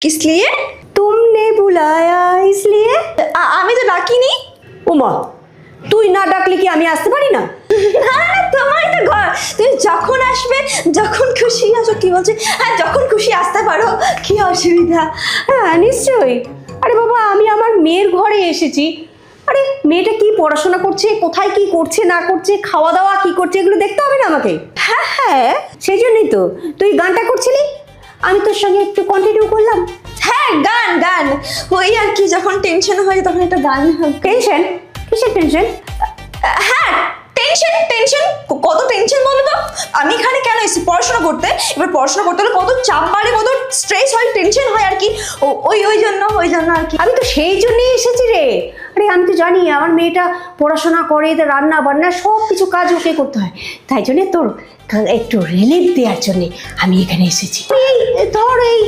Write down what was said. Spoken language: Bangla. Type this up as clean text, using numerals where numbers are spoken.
किस लिए? तुमने बुलाया इसलिए। আমি তো ডাকিনি। ওমা, তুই না ডাকলে কি আমি আসতে পারি না? না না, তোমারই তো ঘর, তুমি যখন আসবে, যখন খুশি আসো। কি বলছে? হ্যাঁ, যখন খুশি আসতে পারো, কি অসুবিধা? হ্যাঁ নিশ্চয়ই। আরে বাবা, আমি আমার মেয়ের ঘরে এসেছি। আরে মেয়েটা কি পড়াশোনা করছে, কোথায় কি করছে না করছে, খাওয়া দাওয়া কি করছে, এগুলো দেখতে হবে না আমাকে? হ্যাঁ হ্যাঁ সেই জন্যই তো তুই গানটা করছিলি, আমি তোর সঙ্গে একটু কন্টিনিউ করলাম। হ্যাঁ, গান গান ওই আর কি, যখন টেনশন হয় তখন একটা গান হবে। টেনশন? কিসের টেনশন? হ্যাঁ, টেনশন টেনশন, কত টেনশন বলো তো। আমি এখানে কেন এসেছি? পড়াশোনা করতে। এবার পড়াশোনা করতে হলে কত চাপ বাড়ে, কত স্ট্রেস হয়, টেনশন হয় আর কি। ওই জন্য আর কি। আমি তো সেই জন্যই এসেছি রে। আরে আমি তো জানি আমার মেয়েটা পড়াশোনা করে, এদের রান্না বান্না সব কিছু কাজ ওকে করতে হয়, তাই জন্যে তোর একটু রিলিফ দেওয়ার জন্যে আমি এখানে এসেছি। এই ধর এই